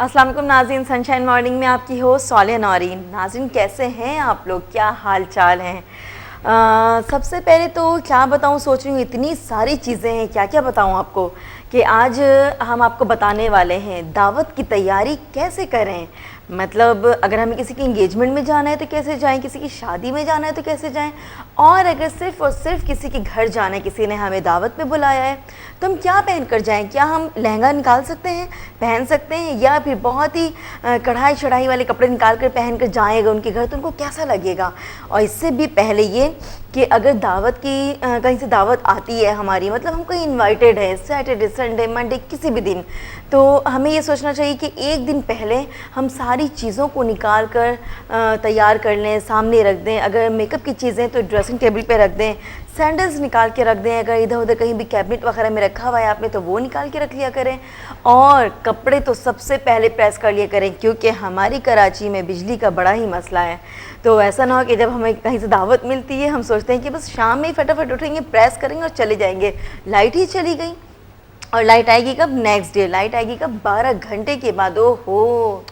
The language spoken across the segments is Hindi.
अस्सलाम वालेकुम नाज़रीन, सनशाइन मॉर्निंग में आपकी होस्ट सालिया नौरीन। नाज़रीन कैसे हैं आप लोग, क्या हाल चाल हैं? सबसे पहले तो क्या बताऊं, सोच रही हूँ इतनी सारी चीज़ें हैं, क्या क्या बताऊं आपको कि आज हम आपको बताने वाले हैं दावत की तैयारी कैसे करें। मतलब अगर हमें किसी की इंगेजमेंट में जाना है तो कैसे जाएं, किसी की शादी में जाना है तो कैसे जाएं, और अगर सिर्फ़ और सिर्फ किसी के घर जाना है, किसी ने हमें दावत पे बुलाया है तो हम क्या पहन कर जाएं। क्या हम लहंगा निकाल सकते हैं, पहन सकते हैं, या फिर बहुत ही कढ़ाई चढ़ाई वाले कपड़े निकाल कर पहन कर जाएगा उनके घर तो उनको कैसा लगेगा। और इससे भी पहले ये कि अगर दावत की कहीं से दावत आती है हमारी, मतलब हम कहीं इनवाइटेड है सैटरडे संडे मंडे किसी भी दिन, तो हमें ये सोचना चाहिए कि एक दिन पहले हम सारी चीज़ों को निकाल कर तैयार कर लें, सामने रख दें। अगर मेकअप की चीज़ें तो ड्रेसिंग टेबल पे रख दें, सैंडल्स निकाल के रख दें, अगर इधर उधर कहीं भी कैबिनेट वगैरह में रखा हुआ है आपने तो वो निकाल के रख लिया करें। और कपड़े तो सबसे पहले प्रेस कर लिया करें, क्योंकि हमारी कराची में बिजली का बड़ा ही मसला है। तो ऐसा ना हो कि जब हमें कहीं से दावत मिलती है हम सोचते हैं कि बस शाम में ही फटाफट उठेंगे, प्रेस करेंगे और चले जाएंगे, लाइट ही चली गई। और लाइट आएगी कब? नेक्स्ट डे लाइट आएगी कब? 12 घंटे के बाद। ओहो,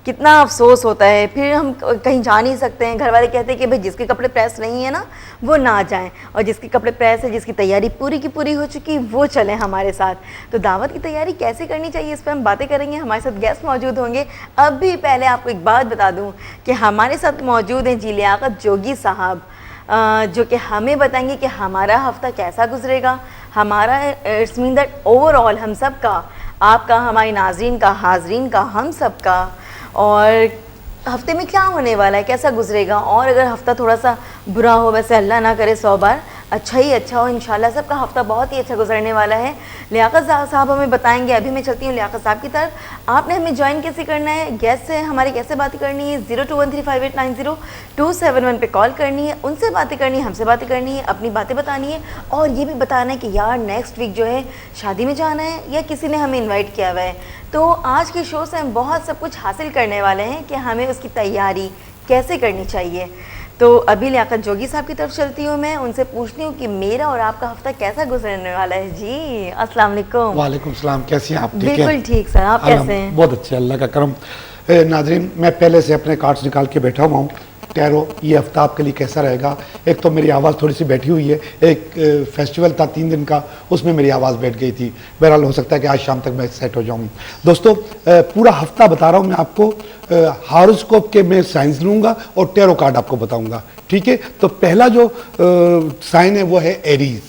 कितना अफसोस होता है। फिर हम कहीं जा नहीं सकते हैं। घर वाले कहते हैं कि भाई जिसके कपड़े प्रेस नहीं है ना वो ना जाएं, और जिसके कपड़े प्रेस है, जिसकी तैयारी पूरी की पूरी हो चुकी वो चलें हमारे साथ। तो दावत की तैयारी कैसे करनी चाहिए इस पर हम बातें करेंगे। हमारे साथ गेस्ट मौजूद होंगे। अब भी पहले आपको एक बात बता दूं कि हमारे साथ मौजूद हैं जी लियाकत जोगी साहब, जो कि हमें बताएंगे कि हमारा हफ्ता कैसा गुजरेगा। हमारा इट्स मीन दैट ओवरऑल हम सब का, आपका, हमारी नाज़रीन का, हाजरीन का, हम सब का, और हफ्ते में क्या होने वाला है, कैसा गुजरेगा। और अगर हफ्ता थोड़ा सा बुरा हो, वैसे अल्लाह ना करे 100 बार, अच्छा ही अच्छा हो, इंशाल्लाह सबका हफ्ता बहुत ही अच्छा गुजरने वाला है। लियाकत साहब हमें बताएंगे। अभी मैं चलती हूँ लियाकत साहब की तरफ। आपने हमें ज्वाइन कैसे करना है, गेस्ट से हमारे कैसे बातें करनी है, 02135890 पे कॉल करनी है, उनसे बातें करनी है, हमसे बातें करनी है, अपनी बातें बतानी है, और ये भी बताना है कि यार नेक्स्ट वीक जो है शादी में जाना है या किसी ने हमें इन्वाइट किया हुआ है। तो आज के शो से हम बहुत सब कुछ हासिल करने वाले हैं कि हमें उसकी तैयारी कैसे करनी चाहिए। तो अभी लियाकत जोगी साहब की तरफ चलती हूँ, मैं उनसे पूछती हूँ कि मेरा और आपका हफ्ता कैसा गुजरने वाला है। जी अस्सलाम वालेकुम। वालेकुम सलाम, कैसी हैं आप? ठीक है, बिल्कुल ठीक सर, आप कैसे हैं? बहुत अच्छे, अल्लाह का करम। नाजरीन, मैं पहले से अपने कार्ड्स निकाल के बैठा हुआ हूँ। टैरो ये हफ्ता आपके लिए कैसा रहेगा। एक तो मेरी आवाज़ थोड़ी सी बैठी हुई है, एक फेस्टिवल था 3 दिन का, उसमें मेरी आवाज़ बैठ गई थी। बहरहाल हो सकता है कि आज शाम तक मैं सेट हो जाऊँ। दोस्तों पूरा हफ्ता बता रहा हूँ मैं आपको। हॉरोस्कोप के मैं साइंस लूँगा और टैरो कार्ड आपको बताऊँगा, ठीक है। तो पहला जो साइन है वो है एरीज।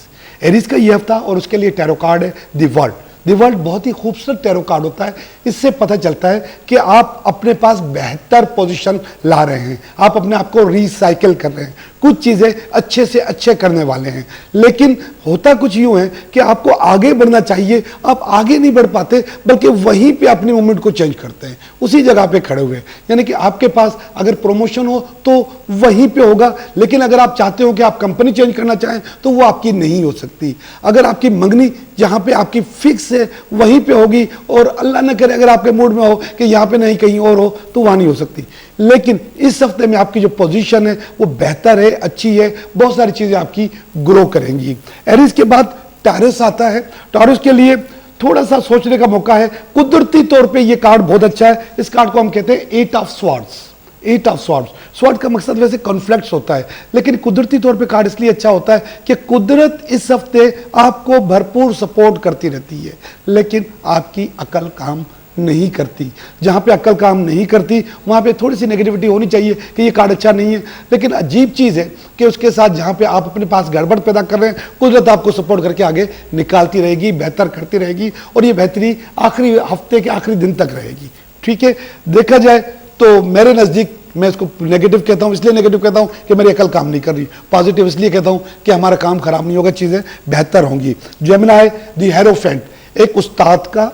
एरीज का ये हफ्ता, और उसके लिए टैरो कार्ड है द वर्ल्ड। द वर्ल्ड बहुत ही खूबसूरत टैरो कार्ड होता है। इससे पता चलता है कि आप अपने पास बेहतर पोजीशन ला रहे हैं, आप अपने आप को रिसाइकिल कर रहे हैं, कुछ चीज़ें अच्छे से अच्छे करने वाले हैं। लेकिन होता कुछ यूँ है कि आपको आगे बढ़ना चाहिए, आप आगे नहीं बढ़ पाते, बल्कि वहीं पे अपनी मूवमेंट को चेंज करते हैं, उसी जगह पे खड़े हुए। यानी कि आपके पास अगर प्रमोशन हो तो वहीं पे होगा, लेकिन अगर आप चाहते हो कि आप कंपनी चेंज करना चाहें तो वो आपकी नहीं हो सकती। अगर आपकी मंगनी जहाँ पे आपकी फिक्स है वहीं पे होगी, और अल्लाह न करे अगर आपके मूड में हो कि यहाँ पे नहीं कहीं और हो, तो वहाँ नहीं हो सकती। लेकिन इस हफ्ते में आपकी जो पोजीशन है वो बेहतर है, अच्छी है, बहुत सारी चीज़ें आपकी ग्रो करेंगी। एरीज के बाद टॉरस आता है। टॉरस के लिए थोड़ा सा सोचने का मौका है। कुदरती तौर पे ये कार्ड बहुत अच्छा है। इस कार्ड को हम कहते हैं 8 of swords. 8 of swords, sword का मकसद वैसे कॉन्फ्लिक्ट्स होता है, लेकिन कुदरती तौर पे कार्ड इसलिए अच्छा होता है कि कुदरत इस हफ्ते आपको भरपूर सपोर्ट करती रहती है, लेकिन आपकी अकल काम नहीं करती। जहाँ पे अक्ल काम नहीं करती वहाँ पे थोड़ी सी नेगेटिविटी होनी चाहिए कि ये कार्ड अच्छा नहीं है। लेकिन अजीब चीज़ है कि उसके साथ जहाँ पे आप अपने पास गड़बड़ पैदा कर रहे हैं, कुदरत आपको सपोर्ट करके आगे निकालती रहेगी, बेहतर करती रहेगी, और ये बेहतरी आखिरी हफ्ते के आखिरी दिन तक रहेगी, ठीक है। देखा जाए तो मेरे नज़दीक मैं इसको नेगेटिव कहता हूँ, इसलिए नेगेटिव कहता हूँ कि मेरी अकल काम नहीं कर रही। पॉजिटिव इसलिए कहता हूँ कि हमारा काम खराब नहीं होगा, चीज़ें बेहतर होंगी। जेमिनी द हेरोफेंट, एक उस्ताद का,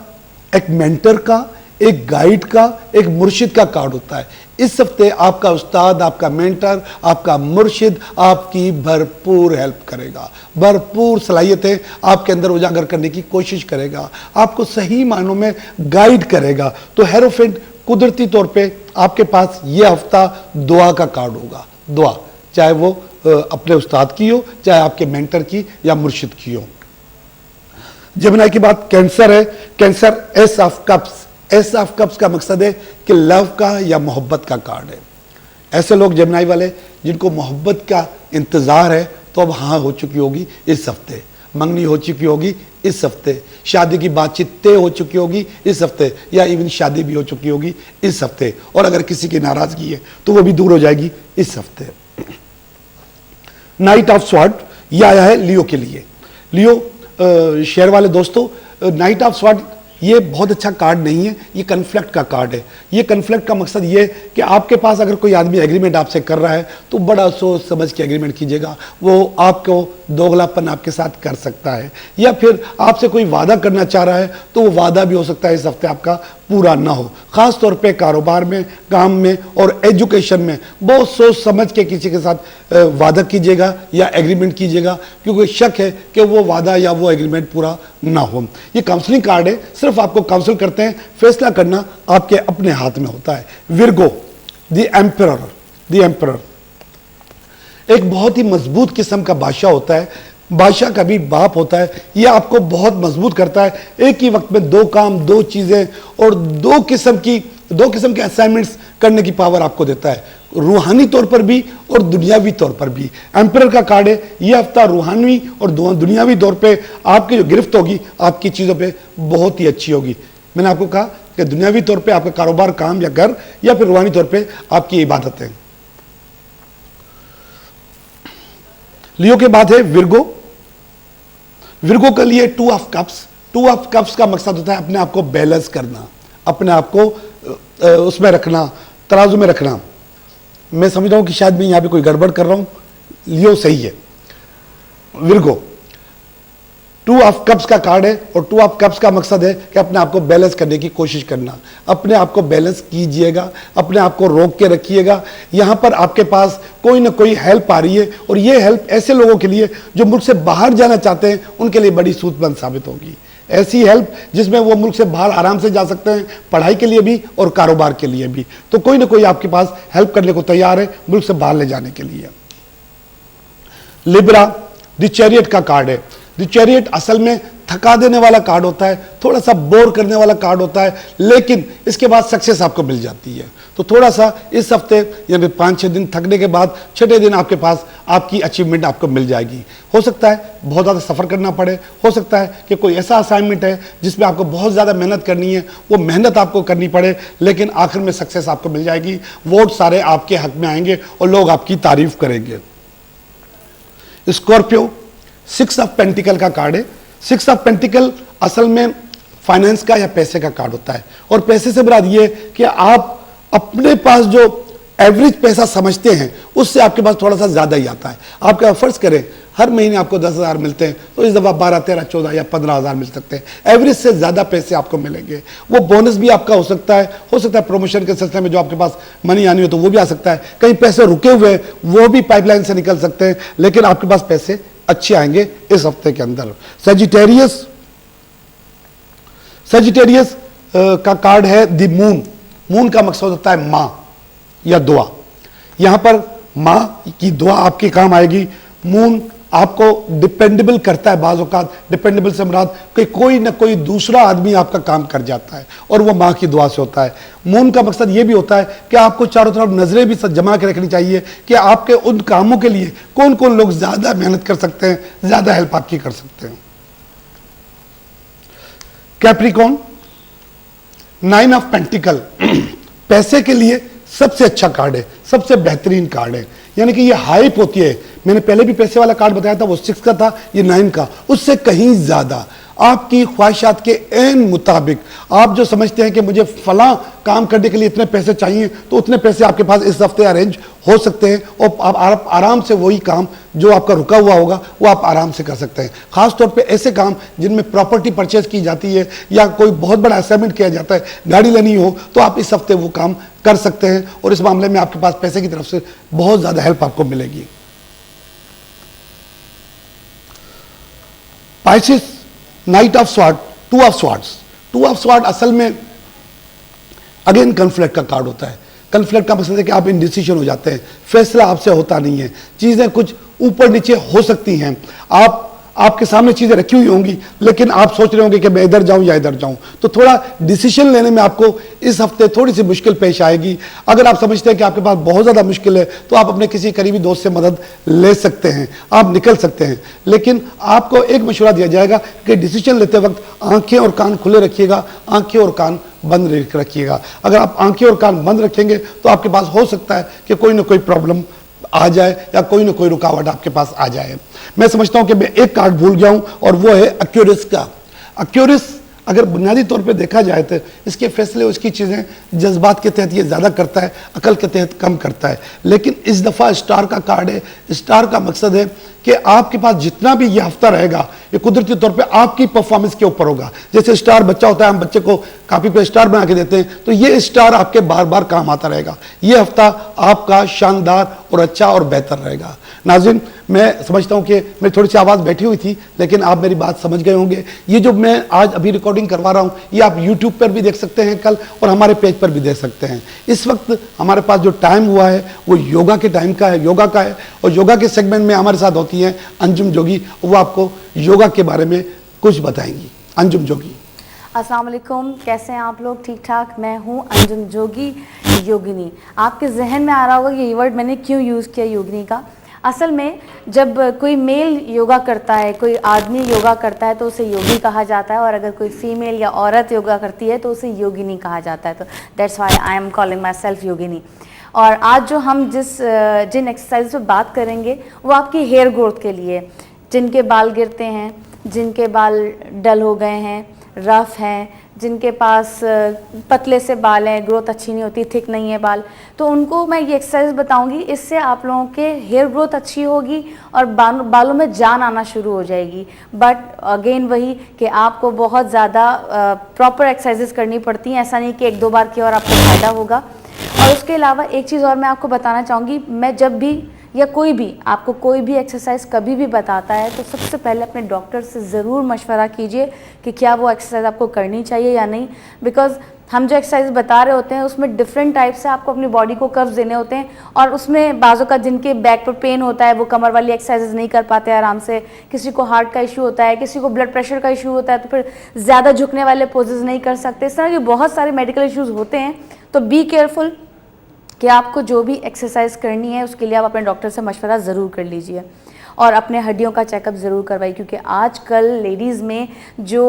एक मेंटर का, एक गाइड का, एक मुर्शिद का कार्ड होता है। इस हफ्ते आपका उस्ताद, आपका मेंटर, आपका मुर्शिद आपकी भरपूर हेल्प करेगा, भरपूर सलाहियतें आपके अंदर उजागर करने की कोशिश करेगा, आपको सही मायनों में गाइड करेगा। तो हेरोफेंट कुदरती तौर पे आपके पास ये हफ्ता दुआ का कार्ड होगा। दुआ, चाहे वो अपने उस्ताद की हो, चाहे आपके मेंटर की या मुर्शिद की हो। जेमिनी की बात कैंसर है। Cancer S of cups, S of cups का मकसद है कि लव का या मोहब्बत का कार्ड है। ऐसे लोग जेमिनी वाले जिनको मोहब्बत का इंतजार है तो अब हाँ हो चुकी होगी इस हफ्ते, मंगनी हो चुकी होगी इस हफ्ते, शादी की बातचीत तय हो चुकी होगी इस हफ्ते, या इवन शादी भी हो चुकी होगी इस हफ्ते, और अगर किसी की नाराजगी है तो वो भी दूर हो जाएगी इस हफ्ते। नाइट ऑफ स्वॉर्ड ये आया है लियो के लिए। लियो शेयर वाले दोस्तों, नाइट ऑफ स्वॉर्ड ये बहुत अच्छा कार्ड नहीं है, ये कन्फ्लिक्ट का कार्ड है। ये कन्फ्लिक्ट का मकसद ये है कि आपके पास अगर कोई आदमी एग्रीमेंट आपसे कर रहा है तो बड़ा सोच समझ के एग्रीमेंट कीजिएगा, वो आपको दोगलापन आपके साथ कर सकता है, या फिर आपसे कोई वादा करना चाह रहा है तो वो वादा भी हो सकता है इस हफ्ते आपका पूरा ना हो। खास तौर पे कारोबार में, काम में और एजुकेशन में बहुत सोच समझ के किसी के साथ वादा कीजिएगा या एग्रीमेंट कीजिएगा, क्योंकि शक है कि वो वादा या वो एग्रीमेंट पूरा ना हो। ये काउंसलिंग कार्ड है, सिर्फ आपको काउंसिल करते हैं, फैसला करना आपके अपने हाथ में होता है। विर्गो द एम्परर एक बहुत ही मजबूत किस्म का बादशाह होता है। बादशाह का भी बाप होता है, यह आपको बहुत मजबूत करता है। एक ही वक्त में दो काम, दो चीजें और दो किस्म के असाइनमेंट्स करने की पावर आपको देता है, रूहानी तौर पर भी और दुनियावी तौर पर भी। एम्परर का कार्ड है, यह हफ्ता रूहानी और दुनियावी तौर पे आपकी जो गिरफ्त होगी आपकी चीजों पे बहुत ही अच्छी होगी। मैंने आपको कहा कि दुनियावी तौर पे आपका कारोबार, काम या घर, या फिर रूहानी तौर पे आपकी इबादतें। लियो के बाद है विर्गो। विर्गो के लिए टू ऑफ कप्स का मकसद होता है अपने आप को बैलेंस करना, अपने आप को उसमें रखना, तराजू में रखना। मैं समझ रहा हूं कि शायद मैं यहां पे कोई गड़बड़ कर रहा हूं, लियो सही है। विर्गो टू ऑफ कप्स का कार्ड है और टू ऑफ कप्स का मकसद है कि अपने आप को बैलेंस करने की कोशिश करना। अपने आप को बैलेंस कीजिएगा, अपने आप को रोक के रखिएगा। यहां पर आपके पास कोई ना कोई हेल्प आ रही है, और ये हेल्प ऐसे लोगों के लिए जो मुल्क से बाहर जाना चाहते हैं उनके लिए बड़ी सूदमंद साबित होगी। ऐसी हेल्प जिसमें वो मुल्क से बाहर आराम से जा सकते हैं, पढ़ाई के लिए भी और कारोबार के लिए भी। तो कोई ना कोई आपके पास हेल्प करने को तैयार है मुल्क से बाहर ले जाने के लिए। लिब्रा द चैरियट का कार्ड है। द चैरियट असल में थका देने वाला कार्ड होता है, थोड़ा सा बोर करने वाला कार्ड होता है, लेकिन इसके बाद सक्सेस आपको मिल जाती है। तो थोड़ा सा इस हफ्ते यानी 5-6 दिन थकने के बाद 6ठे दिन आपके पास आपकी अचीवमेंट आपको मिल जाएगी। हो सकता है बहुत ज़्यादा सफ़र करना पड़े, हो सकता है कि कोई ऐसा असाइनमेंट है जिसमें आपको बहुत ज़्यादा मेहनत करनी है, वो मेहनत आपको करनी पड़े, लेकिन आखिर में सक्सेस आपको मिल जाएगी। वोट सारे आपके हक में आएंगे और लोग आपकी तारीफ करेंगे। स्कॉर्पियो 6 ऑफ पेंटिकल का कार्ड है। 6 ऑफ पेंटिकल असल में फाइनेंस का या पैसे का कार्ड होता है, और पैसे से मुराद ये कि आप अपने पास जो एवरेज पैसा समझते हैं उससे आपके पास थोड़ा सा ज्यादा ही आता है। आपका फर्ज करें हर महीने आपको 10,000 मिलते हैं, तो इस दफा 12, 13, 14 या 15,000 मिल सकते हैं। एवरेज से ज्यादा पैसे आपको मिलेंगे। वो बोनस भी आपका हो सकता है प्रमोशन के सिलसिले में जो आपके पास मनी आनी हो तो वो भी आ सकता है। कहीं पैसे रुके हुए हैं वो भी पाइपलाइन से निकल सकते हैं, लेकिन आपके पास पैसे अच्छे आएंगे इस हफ्ते के अंदर। सजिटेरियस का कार्ड है द मून। मून का मकसद होता है मां या दुआ। यहां पर मां की दुआ आपके काम आएगी। मून आपको डिपेंडेबल करता है, बाज़ औक़ात डिपेंडेबल से मुराद कि कोई ना कोई दूसरा आदमी आपका काम कर जाता है, और वो मां की दुआ से होता है। मून का मकसद ये भी होता है कि आपको चारों तरफ नजरें भी जमा के रखनी चाहिए कि आपके उन कामों के लिए कौन कौन लोग ज्यादा मेहनत कर सकते हैं, ज्यादा हेल्प आपकी कर सकते हैं। कैप्रिकॉर्न 9 ऑफ पेंटिकल पैसे के लिए सबसे अच्छा कार्ड है, सबसे बेहतरीन कार्ड है। यानी कि ये हाइप होती है। मैंने पहले भी पैसे वाला कार्ड बताया था, वो 6 का था, ये 9 का, उससे कहीं ज्यादा आपकी ख्वाहिशात के एन मुताबिक आप जो समझते हैं कि मुझे फला काम करने के लिए इतने पैसे चाहिए, तो उतने पैसे आपके पास इस हफ्ते अरेंज हो सकते हैं, और आप आराम से वही काम जो आपका रुका हुआ होगा वो आप आराम से कर सकते हैं। खास तौर पे ऐसे काम जिनमें प्रॉपर्टी परचेज की जाती है या कोई बहुत बड़ा असाइनमेंट किया जाता है, गाड़ी लेनी हो, तो आप इस हफ्ते वो काम कर सकते हैं, और इस मामले में आपके पास पैसे की तरफ से बहुत ज्यादा हेल्प आपको मिलेगी। Pisces night of sword, 2 of swords. 2 of sword असल में अगेन कन्फ्लिक्ट का कार्ड होता है। कन्फ्लिक्ट का मतलब है कि आप इंडिसीजन हो जाते हैं, फैसला आपसे होता नहीं है, चीजें कुछ ऊपर नीचे हो सकती हैं, आप आपके सामने चीजें रखी हुई होंगी, लेकिन आप सोच रहे होंगे कि मैं इधर जाऊं या इधर जाऊं, तो थोड़ा डिसीजन लेने में आपको इस हफ्ते थोड़ी सी मुश्किल पेश आएगी। अगर आप समझते हैं कि आपके पास बहुत ज्यादा मुश्किल है तो आप अपने किसी करीबी दोस्त से मदद ले सकते हैं, आप निकल सकते हैं। लेकिन आपको एक मशवरा दिया जाएगा कि डिसीजन लेते वक्त आंखें और कान खुले रखिएगा, आंखें और कान बंद रखिएगा। अगर आप आंखें और कान बंद रखेंगे तो आपके पास हो सकता है कि कोई ना कोई प्रॉब्लम आ जाए या कोई ना कोई रुकावट आपके पास आ जाए। मैं समझता हूं कि मैं एक कार्ड भूल गया हूं और वो है एक्यूरिस का। एक्यूरिस अगर बुनियादी तौर पे देखा जाए तो इसके फैसले, उसकी चीज़ें जज्बात के तहत ये ज़्यादा करता है, अकल के तहत कम करता है। लेकिन इस दफ़ा स्टार का कार्ड है। स्टार का मकसद है कि आपके पास जितना भी ये हफ्ता रहेगा ये कुदरती तौर पे आपकी परफॉर्मेंस के ऊपर होगा। जैसे स्टार बच्चा होता है, हम बच्चे को कापी पे स्टार बना के देते हैं, तो ये स्टार आपके बार बार काम आता रहेगा। ये हफ्ता आपका शानदार और अच्छा और बेहतर रहेगा। नाज़रीन, मैं समझता हूं कि मेरी थोड़ी सी आवाज़ बैठी हुई थी, लेकिन आप मेरी बात समझ गए होंगे। ये जो मैं आज अभी रिकॉर्डिंग करवा रहा हूं, ये आप यूट्यूब पर भी देख सकते हैं कल, और हमारे पेज पर भी देख सकते हैं। इस वक्त हमारे पास जो टाइम हुआ है वो योगा के टाइम का है, योगा का है। और योगा के सेगमेंट में हमारे साथ होती हैं अंजुम जोगी, वो आपको योगा के बारे में कुछ बताएंगी। अंजुम जोगी। अस्सलाम वालेकुम, कैसे हैं आप लोग? ठीक ठाक। मैं हूं अंजुम जोगी, योगिनी। आपके जहन में आ रहा होगा ये वर्ड मैंने क्यों यूज़ किया योगिनी का। असल में जब कोई मेल योगा करता है, कोई आदमी योगा करता है तो उसे योगी कहा जाता है, और अगर कोई फीमेल या औरत योगा करती है तो उसे योगिनी कहा जाता है। तो that's why I am calling myself Yogini. और आज जो हम जिन एक्सरसाइज पे बात करेंगे वो आपकी हेयर ग्रोथ के लिए, जिनके बाल गिरते हैं, जिनके बाल डल हो गए हैं, रफ़ हैं, जिनके पास पतले से बाल हैं, ग्रोथ अच्छी नहीं होती, थिक नहीं है बाल, तो उनको मैं ये एक्सरसाइज बताऊंगी। इससे आप लोगों के हेयर ग्रोथ अच्छी होगी और बालों में जान आना शुरू हो जाएगी। बट अगेन वही कि आपको बहुत ज़्यादा प्रॉपर एक्सरसाइजेस करनी पड़ती हैं। ऐसा नहीं कि एक दो बार किया और आपको फ़ायदा होगा। और उसके अलावा एक चीज़ और मैं आपको बताना चाहूँगी, मैं जब भी या कोई भी आपको कोई भी एक्सरसाइज कभी भी बताता है तो सबसे पहले अपने डॉक्टर से ज़रूर मशवरा कीजिए कि क्या वो एक्सरसाइज आपको करनी चाहिए या नहीं। बिकॉज़ हम जो एक्सरसाइज बता रहे होते हैं उसमें डिफरेंट टाइप से आपको अपनी बॉडी को कर्व्स देने होते हैं, और उसमें बाज़ों का जिनके बैक पर पेन होता है वो कमर वाली एक्सरसाइज नहीं कर पाते आराम से, किसी को हार्ट का इशू होता है, किसी को ब्लड प्रेशर का इशू होता है तो फिर ज़्यादा झुकने वाले पोजेज नहीं कर सकते। इस तरह के बहुत सारे मेडिकल इशूज़ होते हैं। तो बी केयरफुल कि आपको जो भी एक्सरसाइज करनी है उसके लिए आप अपने डॉक्टर से मशवरा ज़रूर कर लीजिए, और अपने हड्डियों का चेकअप ज़रूर करवाइए, क्योंकि आजकल लेडीज़ में जो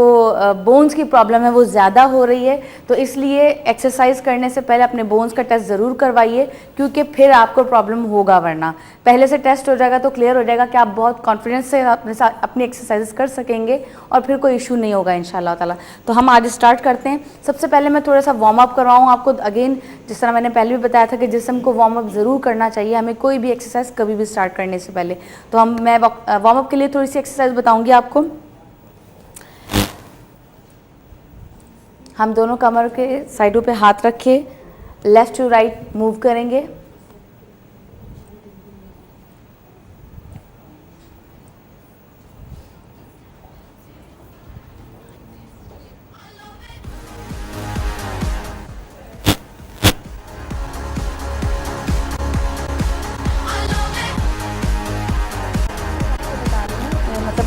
बोन्स की प्रॉब्लम है वो ज़्यादा हो रही है। तो इसलिए एक्सरसाइज करने से पहले अपने बोन्स का टेस्ट ज़रूर करवाइए, क्योंकि फिर आपको प्रॉब्लम होगा। वरना पहले से टेस्ट हो जाएगा तो क्लियर हो जाएगा कि आप बहुत कॉन्फिडेंस से अपने साथ अपनी एक्सरसाइज कर सकेंगे और फिर कोई इशू नहीं होगा इंशाल्लाह ताला। तो हम आज स्टार्ट करते हैं। सबसे पहले मैं थोड़ा सा वार्म अप करवाऊँ आपको। अगेन जिस तरह मैंने पहले भी बताया था कि जिस्म को वार्म अप ज़रूर करना चाहिए हमें कोई भी एक्सरसाइज कभी भी स्टार्ट करने से पहले। तो मैं वार्म अप के लिए थोड़ी सी एक्सरसाइज बताऊंगी आपको। हम दोनों कमर के साइडों पे हाथ रखे लेफ्ट टू राइट मूव करेंगे।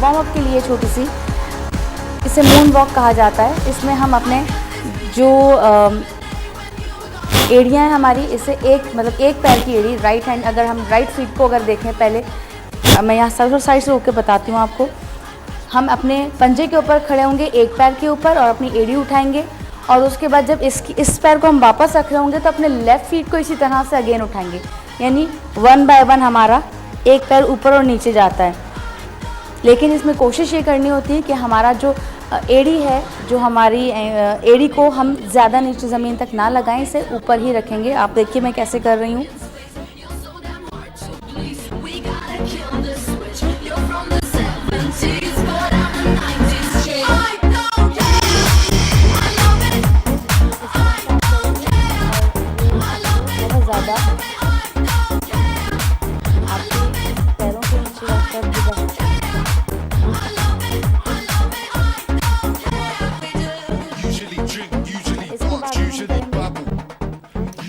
वार्म अप के लिए छोटी सी, इसे मून वॉक कहा जाता है। इसमें हम अपने जो एड़ियाँ हैं हमारी, इसे एक पैर की एड़ी, राइट हैंड, अगर हम राइट फीट को अगर देखें, पहले मैं यहाँ साइड से होकर बताती हूँ आपको। हम अपने पंजे के ऊपर खड़े होंगे एक पैर के ऊपर और अपनी एड़ी उठाएंगे, और उसके बाद जब इस पैर को हम वापस रख रहे होंगे तो अपने लेफ़्ट फीट को इसी तरह से अगेन उठाएंगे, यानी 1 बाय 1 हमारा एक पैर ऊपर और नीचे जाता है। लेकिन इसमें कोशिश ये करनी होती है कि हमारा जो एड़ी है, जो हमारी एड़ी को हम ज़्यादा नीचे ज़मीन तक ना लगाएं, इसे ऊपर ही रखेंगे। आप देखिए मैं कैसे कर रही हूँ। बहुत ज़्यादा आपके पैरों के नीचे रखकर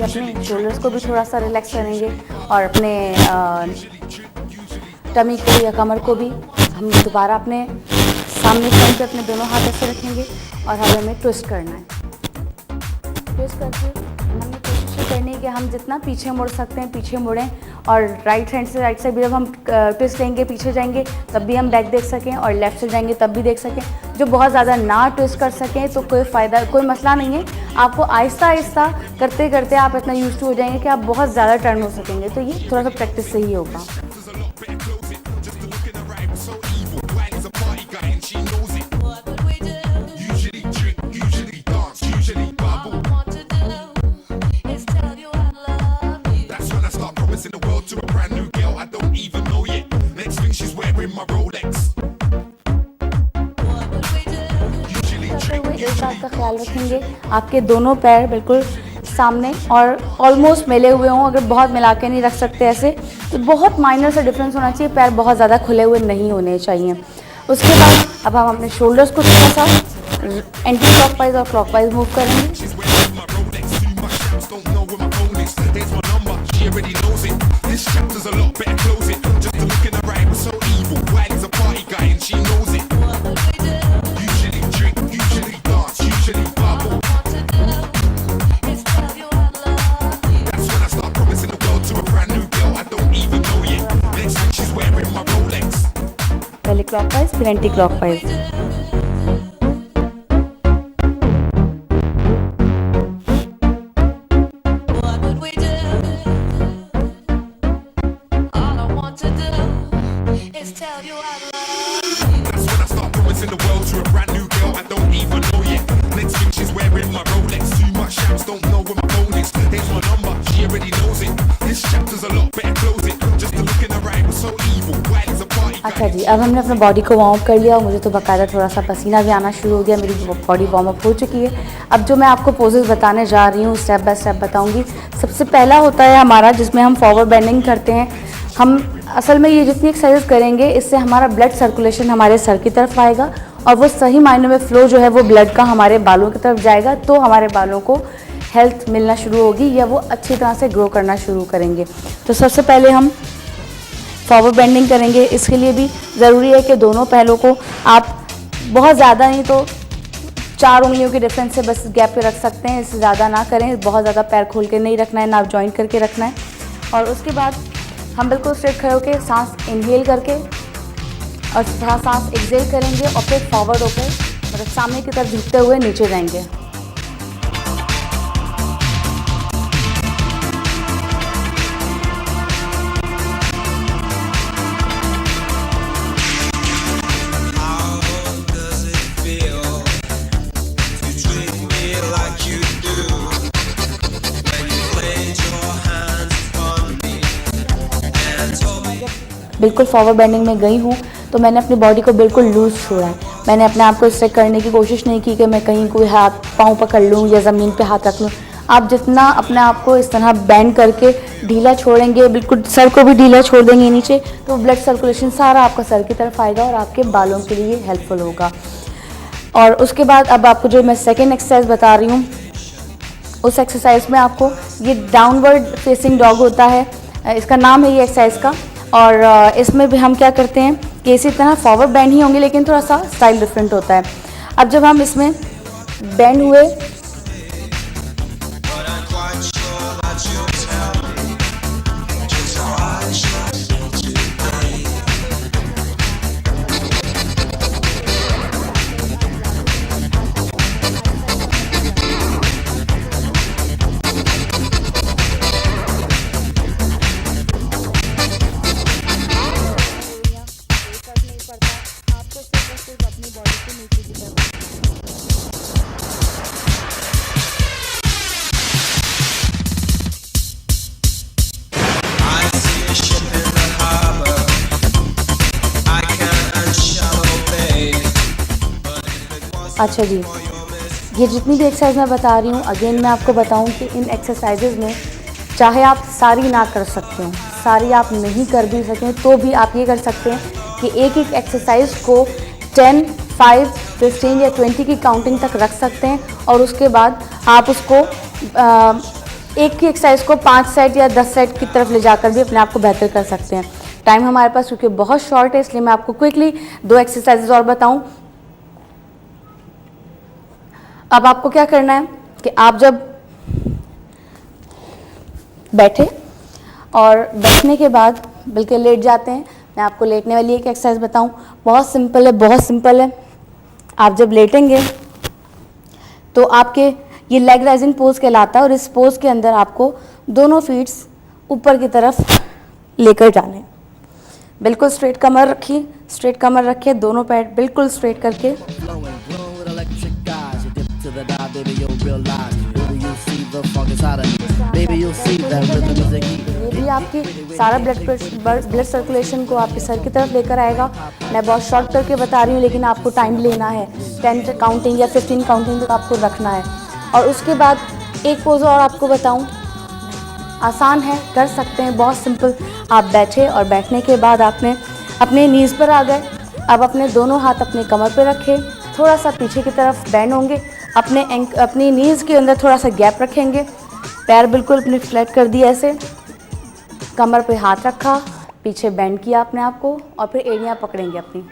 अपने शोल्डर्स को भी थोड़ा सा रिलैक्स करेंगे और अपने टमी को या कमर को भी हम दोबारा अपने सामने फ्रंट पे अपने दोनों हाथ ऐसे रखेंगे और हमें ट्विस्ट करना है। ट्विस्ट करके हमें कोशिश करनी है कि हम जितना पीछे मुड़ सकते हैं पीछे मुड़ें, और राइट हैंड से राइट साइड भी जब हम ट्विस्ट लेंगे पीछे जाएंगे तब भी हम बैक देख सकें, और लेफ्ट से जाएंगे तब भी देख सकें। जो बहुत ज़्यादा ना ट्विस्ट कर सकें तो कोई मसला नहीं है, आपको आहिस्ता आहिस्ता करते करते आप इतना यूज टू हो जाएंगे कि आप बहुत ज़्यादा टर्न हो सकेंगे। तो ये थोड़ा सा प्रैक्टिस से ही होगा। इस बात का ख्याल रखेंगे आपके दोनों पैर बिल्कुल सामने और ऑलमोस्ट मिले हुए हों। अगर बहुत मिला के नहीं रख सकते ऐसे तो बहुत माइनर सा डिफरेंस होना चाहिए, पैर बहुत ज़्यादा खुले हुए नहीं होने चाहिए। उसके बाद अब हम अपने शोल्डर्स को थोड़ा सा एंटी क्लॉकवाइज और क्लॉकवाइज मूव करेंगे। पहले क्लॉकवाइज फिर एंटी क्लॉकवाइज। अच्छा जी, अब हमने अपने बॉडी को वार्म अप कर लिया और मुझे तो बाकायदा थोड़ा सा पसीना भी आना शुरू हो गया, मेरी बॉडी वार्म अप हो चुकी है। अब जो मैं आपको पोजेस बताने जा रही हूँ स्टेप बाय स्टेप बताऊँगी। सबसे पहला होता है हमारा जिसमें हम फॉरवर्ड बेंडिंग करते हैं। हम असल में ये जितनी एक्सरसाइज करेंगे इससे हमारा ब्लड सर्कुलेशन हमारे सर की तरफ आएगा और वो सही मायने में फ़्लो जो है वो ब्लड का हमारे बालों की तरफ जाएगा, तो हमारे बालों को हेल्थ मिलना शुरू होगी या वो अच्छी तरह से ग्रो करना शुरू करेंगे। तो सबसे पहले हम फॉरवर्ड बेंडिंग करेंगे। इसके लिए भी ज़रूरी है कि दोनों पहलों को आप बहुत ज़्यादा नहीं तो 4 उंगलियों के डिफरेंस से बस गैप पे रख सकते हैं, इससे ज़्यादा ना करें। बहुत ज़्यादा पैर खोल के नहीं रखना है, ना जॉइंट करके रखना है। और उसके बाद हम बिल्कुल स्ट्रेट खड़े होकर सांस इनहेल करके और थोड़ा सांस एक्सहेल करेंगे और फिर फॉरवर्ड होकर मतलब सामने की तरफ झुकते हुए नीचे जाएंगे। बिल्कुल फॉरवर्ड बेंडिंग में गई हूँ तो मैंने अपनी बॉडी को बिल्कुल लूज़ छोड़ा है। मैंने अपने आप को स्ट्रेच करने की कोशिश नहीं की कि मैं कहीं कोई हाथ पाँव पकड़ लूँ या ज़मीन पे हाथ रख लूँ। आप जितना अपने आप को इस तरह बेंड करके ढीला छोड़ेंगे, बिल्कुल सर को भी ढीला छोड़ देंगे नीचे, तो ब्लड सर्कुलेशन सारा आपका सर की तरफ आएगा और आपके बालों के लिए हेल्पफुल होगा। और उसके बाद अब आपको जो मैं सेकेंड एक्सरसाइज बता रही हूँ, उस एक्सरसाइज में आपको ये डाउनवर्ड फेसिंग डॉग होता है, इसका नाम है ये एक्सरसाइज का। और इसमें भी हम क्या करते हैं कि इसी तरह फॉरवर्ड बेंड ही होंगे लेकिन थोड़ा सा स्टाइल डिफरेंट होता है। अब जब हम इसमें बेंड हुए अच्छा जी, ये जितनी भी एक्सरसाइज मैं बता रही हूँ अगेन मैं आपको बताऊँ कि इन एक्सरसाइजेज़ में चाहे आप सारी ना कर सकते हो, सारी आप नहीं कर भी सकें, तो भी आप ये कर सकते हैं कि एक एक एक्सरसाइज को 10, 5, 15 या 20 की काउंटिंग तक रख सकते हैं और उसके बाद आप उसको एक ही एक्सरसाइज को 5 सेट या 10 सेट की तरफ ले जाकर भी अपने आप को बेहतर कर सकते हैं। टाइम हमारे पास क्योंकि बहुत शॉर्ट है, इसलिए मैं आपको क्विकली 2 एक्सरसाइजेज और बताऊं। अब आपको क्या करना है कि आप जब बैठे और बैठने के बाद बिल्कुल लेट जाते हैं, मैं आपको लेटने वाली एक एक्सरसाइज बताऊं। बहुत सिंपल है, बहुत सिंपल है। आप जब लेटेंगे तो आपके ये लेग राइजिंग पोज कहलाता है और इस पोज के अंदर आपको दोनों फीट्स ऊपर की तरफ लेकर जाने हैं। बिल्कुल स्ट्रेट कमर रखिए, स्ट्रेट कमर रखिए, दोनों पैर बिल्कुल स्ट्रेट करके। ये भी आपकी सारा ब्लड सर्कुलेशन को आपके सर की तरफ लेकर आएगा। मैं बहुत शॉर्ट करके बता रही हूँ, लेकिन आपको टाइम लेना है, 10 काउंटिंग या 15 काउंटिंग तक आपको रखना है। और उसके बाद एक पोज और आपको बताऊँ, आसान है, कर सकते हैं, बहुत सिंपल। आप बैठे और बैठने के बाद आपने अपने नीज़ पर आ गए। अब अपने दोनों हाथ अपने कमर पे रखें, थोड़ा सा पीछे की तरफ बैंड होंगे, अपनी नीज़ के अंदर थोड़ा सा गैप रखेंगे, पैर बिल्कुल अपने फ्लैट कर दिए ऐसे, कमर पे हाथ रखा, पीछे बैंड किया अपने आप को और फिर एड़ियाँ पकड़ेंगे अपनी।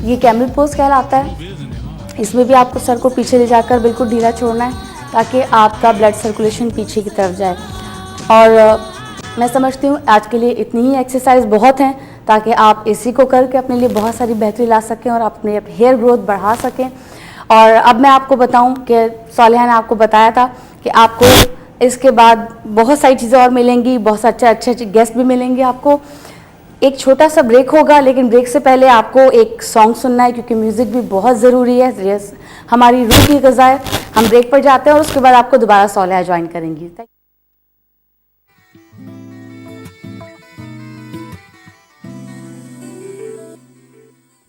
ये कैमल पोज कहलाता है। इसमें भी आपको सर को पीछे ले जाकर बिल्कुल ढीला छोड़ना है ताकि आपका ब्लड सर्कुलेशन पीछे की तरफ जाए। और मैं समझती हूँ आज के लिए इतनी ही एक्सरसाइज बहुत हैं ताकि आप इसी को करके अपने लिए बहुत सारी बेहतरी ला सकें और अपने हेयर ग्रोथ बढ़ा सकें। और अब मैं आपको बताऊं कि सालिहा ने आपको बताया था कि आपको इसके बाद बहुत सारी चीज़ें और मिलेंगी, बहुत अच्छे गेस्ट भी मिलेंगे आपको। एक छोटा सा ब्रेक होगा, लेकिन ब्रेक से पहले आपको एक सॉन्ग सुनना है क्योंकि म्यूज़िक भी बहुत ज़रूरी है, हमारी रूह की ग़िज़ा है। हम ब्रेक पर जाते हैं और उसके बाद आपको दोबारा सालिहा ज्वाइन करेंगी।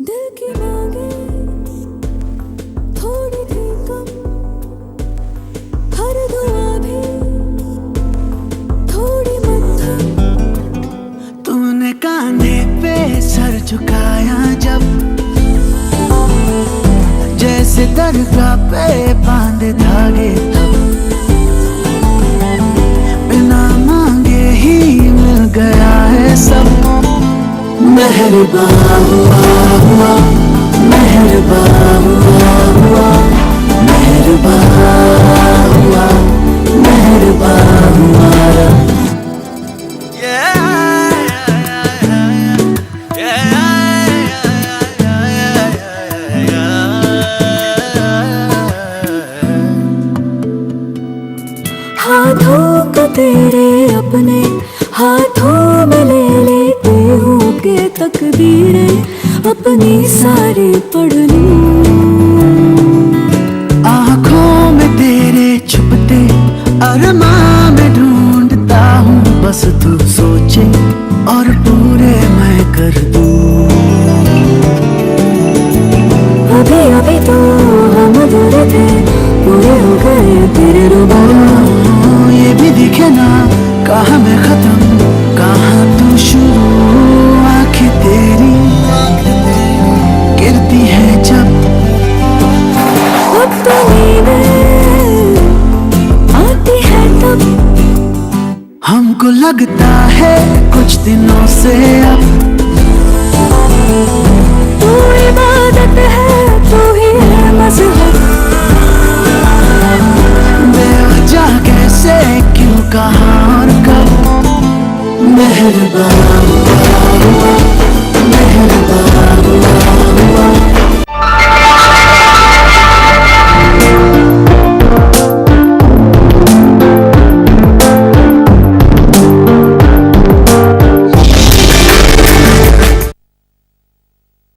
दिल की मांगे थोड़ी थी कम, हर दुआ भी थोड़ी मध्यम। तूने कांधे पे सर झुकाया जब, जैसे दरगाह पे बांधे धागे तब, बिना मांगे ही मिल गया है सब। मेहरबान हुआ, मेहरबान हुआ, मेहरबान हुआ, मेहरबान हुआ। हाथों को तेरे अपने हाथों में ले लेते हूँ के तकदीरें अपनी सारी पढ़ लूं। आँखों में तेरे छुपते अरमां में ढूंढता हूँ, बस तू सोचे और पूरे मैं कर दूं। अभी अभी तो हम अधूरे थे, पूरे हो गए तेरे रूबरू। ये भी दिखे ना कहाँ मैं खत्म, कहाँ तू शुरू। आँखें तेरी गिरती है जब, अब तो नींदें आती है तब, हमको लगता है कुछ दिनों से अब तू इबादत है, तू ही है मज़हब। बेवजह कैसे, क्यों, कहाँ और कब। मेहरबान